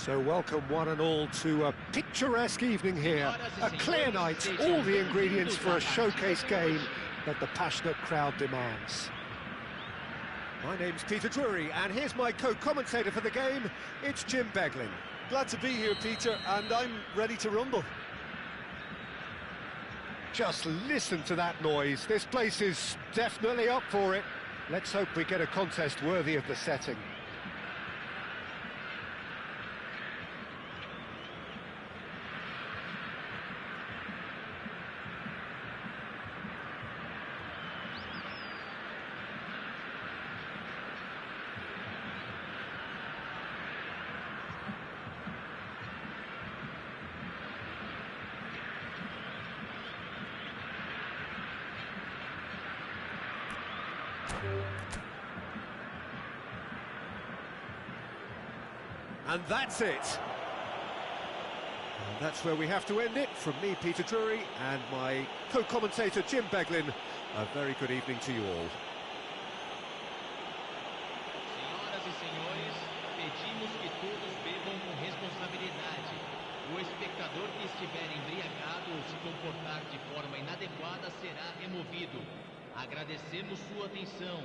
So welcome one and all to a picturesque evening here, a clear night, all the ingredients for a showcase game that the passionate crowd demands. My name's Peter Drury, and here's my co-commentator for the game, it's Jim Beglin. Glad to be here, Peter, and I'm ready to rumble. Just listen to that noise, this place is definitely up for it. Let's hope we get a contest worthy of the setting. And that's it. And that's where we have to end it. From me, Peter Drury, and my co-commentator, Jim Beglin, a very good evening to you all. Senhoras e senhores, pedimos que todos bebam com responsabilidade. O espectador que estiver embriagado ou se comportar de forma inadequada será removido. Agradecemos sua atenção.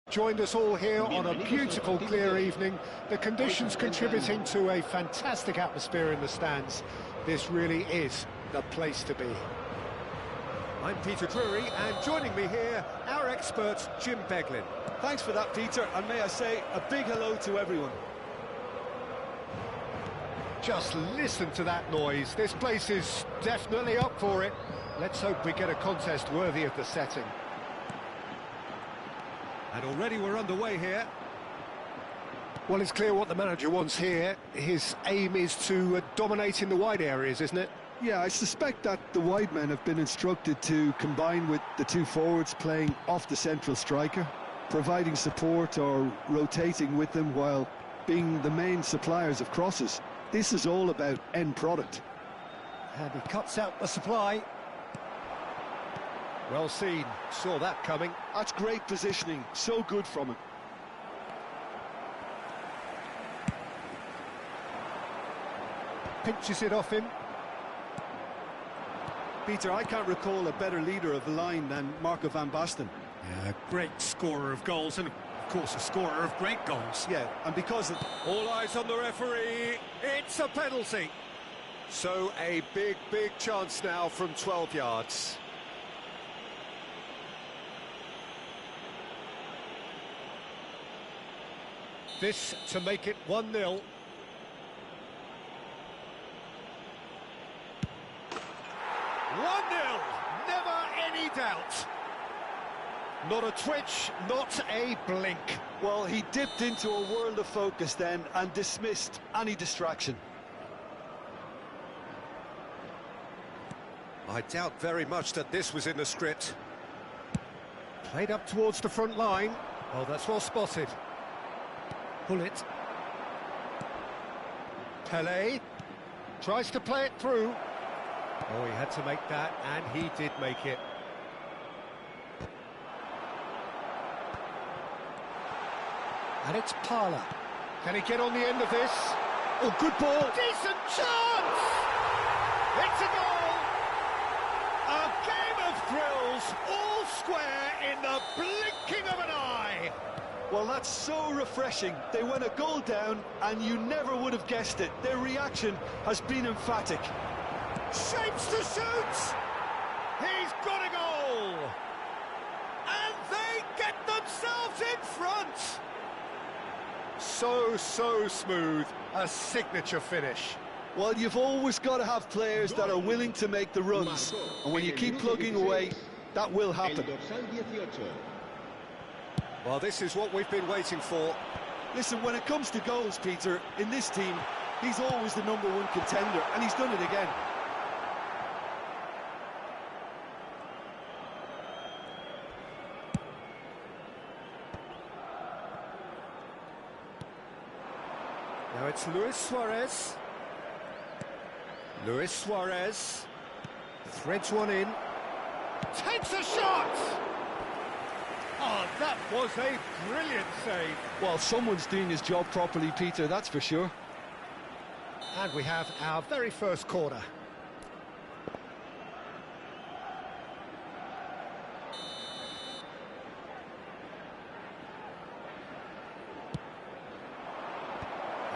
Joined us all here on a beautiful, clear evening. The conditions contributing to a fantastic atmosphere in the stands. This really is the place to be. I'm Peter Drury, and joining me here, our expert, Jim Beglin. Thanks for that, Peter, and may I say a big hello to everyone. Just listen to that noise. This place is definitely up for it. Let's hope we get a contest worthy of the setting. And already we're underway here. Well, it's clear what the manager wants here. His aim is to dominate in the wide areas, isn't it? Yeah, I suspect that the wide men have been instructed to combine with the two forwards playing off the central striker, providing support or rotating with them while being the main suppliers of crosses. This is all about end product. And he cuts out the supply. Well seen, saw that coming. That's great positioning, so good from him. Pinches it off him. Peter, I can't recall a better leader of the line than Marco van Basten. Yeah, great scorer of goals and, of course, a scorer of great goals. Yeah, and because of... All eyes on the referee. It's a penalty. So a big, big chance now from 12 yards. This to make it 1-0. 1-0. Never any doubt. Not a twitch, not a blink. Well, he dipped into a world of focus then and dismissed any distraction. I doubt very much that this was in the script. Played up towards the front line. Oh, that's well spotted. Pull it. Pelé tries to play it through. Oh, he had to make that, and he did make it. And it's Parla. Can he get on the end of this? Oh, good ball. Decent chance! It's a goal! A game of thrills, all square in the blinking of an eye. Well, that's so refreshing. They went a goal down, and you never would have guessed it. Their reaction has been emphatic. Shapes to shoot! He's got a goal! And they get themselves in front! So smooth. A signature finish. Well, you've always got to have players that are willing to make the runs. And when you keep plugging away, that will happen. Well, this is what we've been waiting for. Listen, when it comes to goals, Peter, in this team, he's always the #1 contender, and he's done it again. Now it's Luis Suarez. Luis Suarez threads one in. Takes a shot! Oh, that was a brilliant save. Well, someone's doing his job properly, Peter, that's for sure. And we have our very first corner.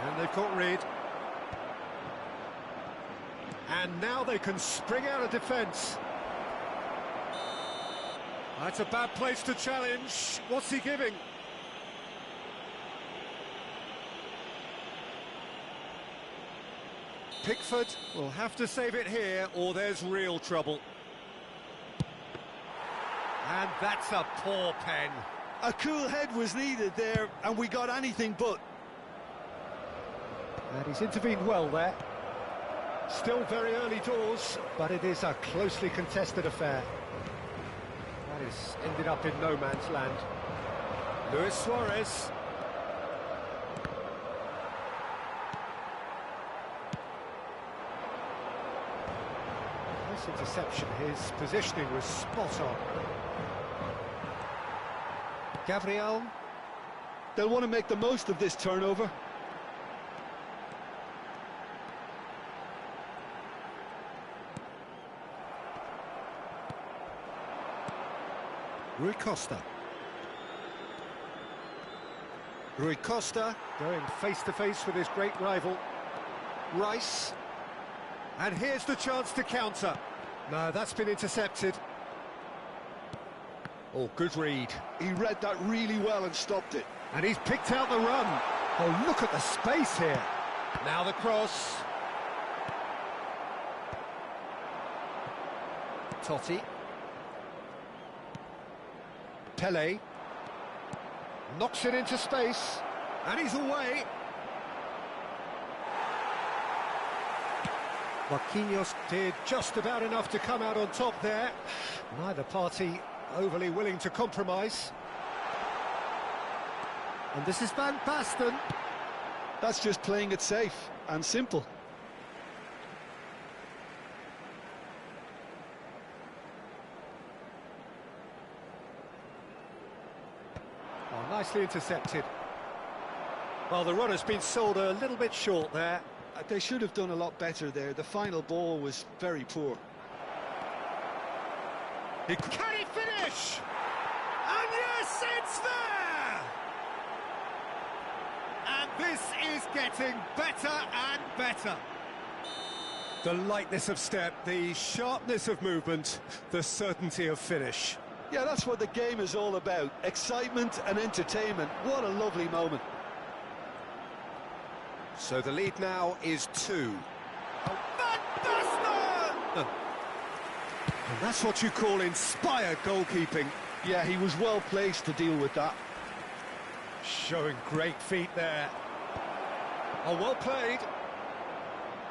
And they've caught Reed. And now they can spring out of defence. That's a bad place to challenge. What's he giving? Pickford will have to save it here, or there's real trouble. And that's a poor pen. A cool head was needed there, and we got anything but. And he's intervened well there. Still very early doors, but it is a closely contested affair. That has ended up in no man's land. Luis Suarez. Nice interception. His positioning was spot on. Gabriel. They'll want to make the most of this turnover. Rui Costa. Rui Costa going face-to-face with his great rival. Rice. And here's the chance to counter. No, that's been intercepted. Oh, good read. He read that really well and stopped it. And he's picked out the run. Oh, look at the space here. Now the cross. Totti. Pele. Knocks it into space. And he's away. Marquinhos did just about enough to come out on top there. Neither party overly willing to compromise. And this is Van Basten. That's just playing it safe and simple. Oh, nicely intercepted. Well, the runner's been sold a little bit short there. They should have done a lot better there. The final ball was very poor. Can he finish? And yes, it's there! And this is getting better and better. The lightness of step, the sharpness of movement, the certainty of finish. Yeah, that's what the game is all about. Excitement and entertainment. What a lovely moment. So the lead now is 2. Oh, Van Basten! And that's what you call inspired goalkeeping. Yeah, he was well placed to deal with that. Showing great feet there. Oh, well played.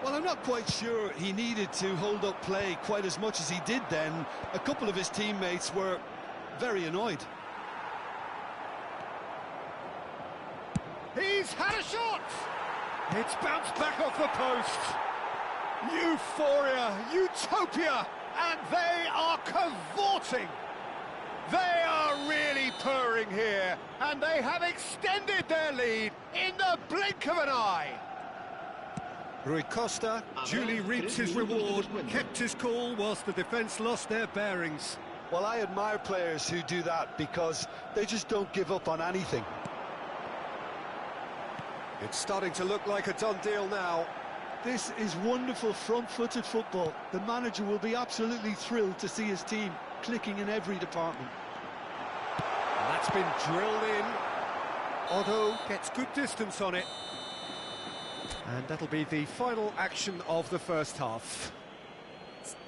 Well, I'm not quite sure he needed to hold up play quite as much as he did then. A couple of his teammates were very annoyed. He's had a shot! It's bounced back off the post. Euphoria, utopia, and they are cavorting. They are really purring here, and they have extended their lead in the blink of an eye. Rui Costa duly reaps his reward, kept his cool whilst the defence lost their bearings. Well, I admire players who do that because they just don't give up on anything. It's starting to look like a done deal now. This is wonderful front-footed football. The manager will be absolutely thrilled to see his team clicking in every department. And that's been drilled in. Otto gets good distance on it. And that'll be the final action of the first half.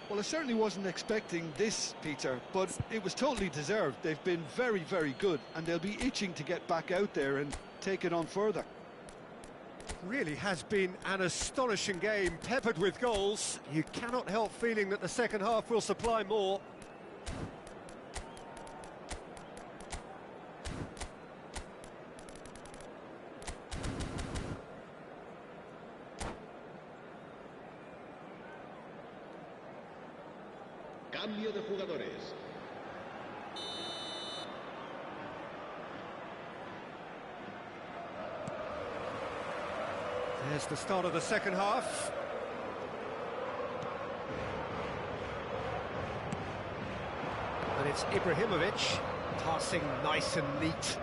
Well, I certainly wasn't expecting this, Peter, but it was totally deserved. They've been very, very good, and they'll be itching to get back out there and take it on further. Really has been an astonishing game, peppered with goals. You cannot help feeling that the second half will supply more. Cambio de jugadores. There's the start of the second half. And it's Ibrahimovic, passing nice and neat.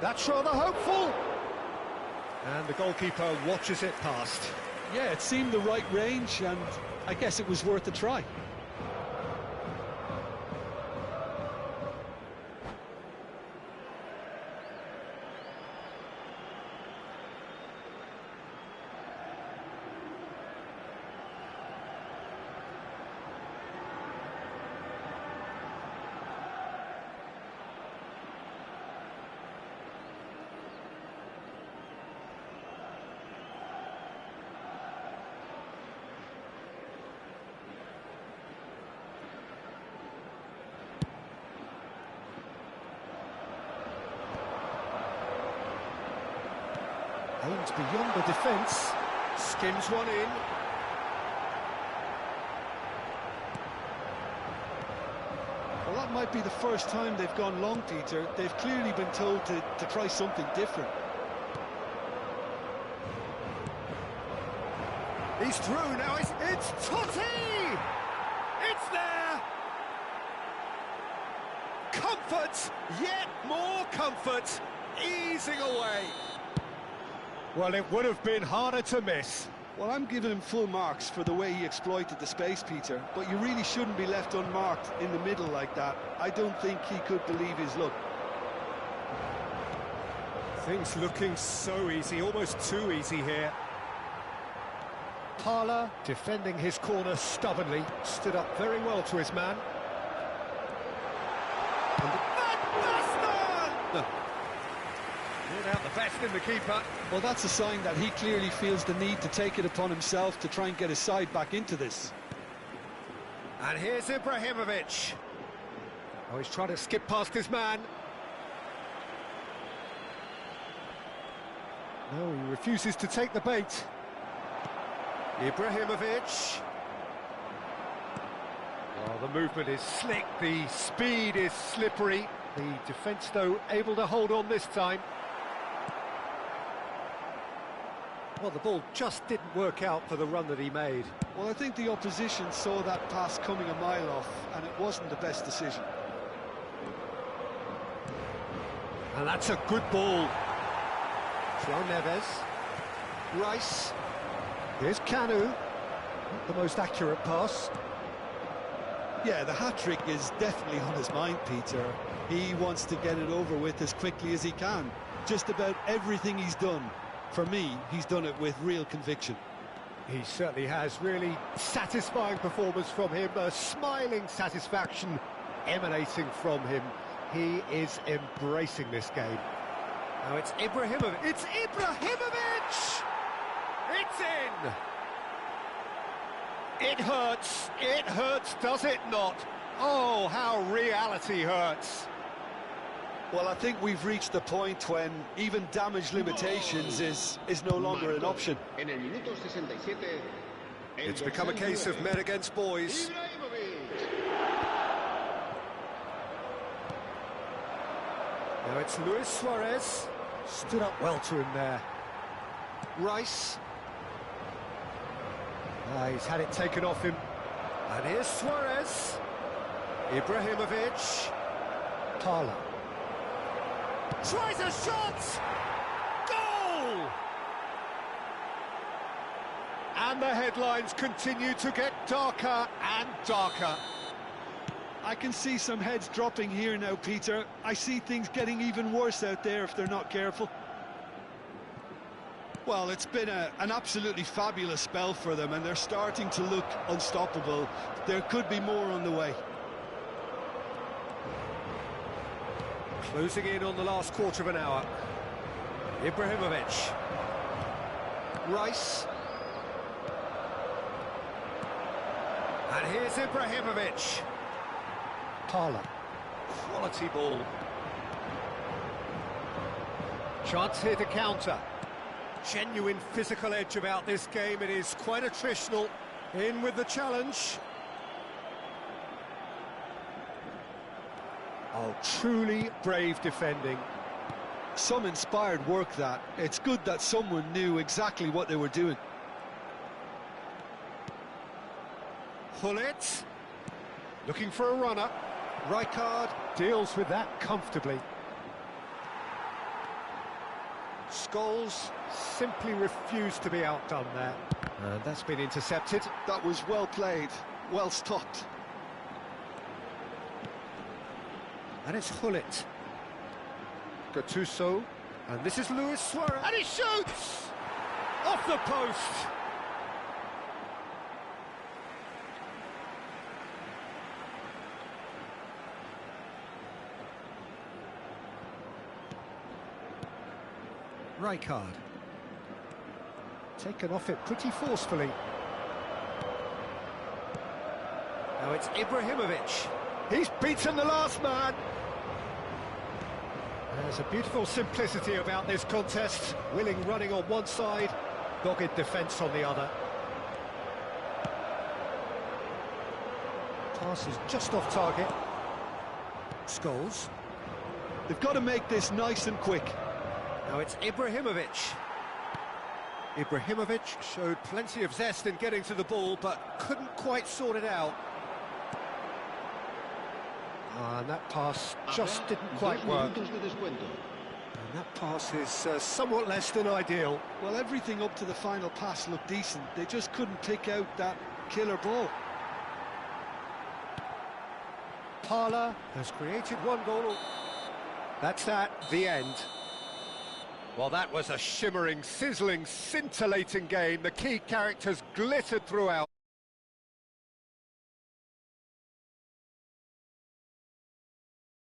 That's rather hopeful. And the goalkeeper watches it past. Yeah, it seemed the right range, and I guess it was worth a try. Aims beyond the defence, skims one in. Well, that might be the first time they've gone long, Peter. They've clearly been told to try something different. He's through now, it's Totti! It's there! Comfort, yet more comfort. easing away. Well, it would have been harder to miss. Well, I'm giving him full marks for the way he exploited the space, Peter, but you really shouldn't be left unmarked in the middle like that. I don't think he could believe his luck. Things looking so easy, almost too easy here. Parla, defending his corner stubbornly, stood up very well to his man. And ruled out the best in the keeper. Well, that's a sign that he clearly feels the need to take it upon himself to try and get his side back into this. And here's Ibrahimovic. Oh, he's trying to skip past his man. No, he refuses to take the bait. Ibrahimovic. Oh, the movement is slick, the speed is slippery. The defence, though, able to hold on this time. Well, the ball just didn't work out for the run that he made. Well, I think the opposition saw that pass coming a mile off, and it wasn't the best decision. And that's a good ball. João Neves. Rice. Here's Canu. Not the most accurate pass. Yeah, the hat-trick is definitely on his mind, Peter. He wants to get it over with as quickly as he can. Just about everything he's done, for me, he's done it with real conviction. He certainly has. Really satisfying performance from him. A smiling satisfaction emanating from him. He is embracing this game. Now it's Ibrahimovic. It's Ibrahimovic! It's in! It hurts, does it not? Oh, how reality hurts. Well, I think we've reached the point when even damage limitations is no longer an option. It's become a case of men against boys. Now it's Luis Suarez. Stood up well to him there. Rice. He's had it taken off him. And here's Suarez. Ibrahimovic. Parla. Tries a shot! Goal! And the headlines continue to get darker and darker. I can see some heads dropping here now, Peter. I see things getting even worse out there if they're not careful. Well, it's been an absolutely fabulous spell for them, and they're starting to look unstoppable. There could be more on the way. Closing in on the last quarter of an hour. Ibrahimovic. Rice. And here's Ibrahimovic. Parla. Quality ball. Chance here to counter. Genuine physical edge about this game. It is quite attritional. In with the challenge. Oh, truly brave defending. Some inspired work that. It's good that someone knew exactly what they were doing. Hullet. Looking for a runner. Rijkaard deals with that comfortably. Scholes simply refused to be outdone there. And that's been intercepted. That was well played, well stopped. And it's Hullet. Gattuso. And this is Luis Suarez. And he shoots! Off the post! Rijkaard. Taken off it pretty forcefully. Now it's Ibrahimovic. He's beaten the last man. There's a beautiful simplicity about this contest. Willing running on one side, dogged defence on the other. Pass is just off target. Scholes. They've got to make this nice and quick. Now it's Ibrahimovic. Ibrahimovic showed plenty of zest in getting to the ball, but couldn't quite sort it out. And that pass just didn't quite work. And that pass is somewhat less than ideal. Well, everything up to the final pass looked decent. They just couldn't pick out that killer ball. Parla has created one goal. That's that, the end. Well, that was a shimmering, sizzling, scintillating game. The key characters glittered throughout.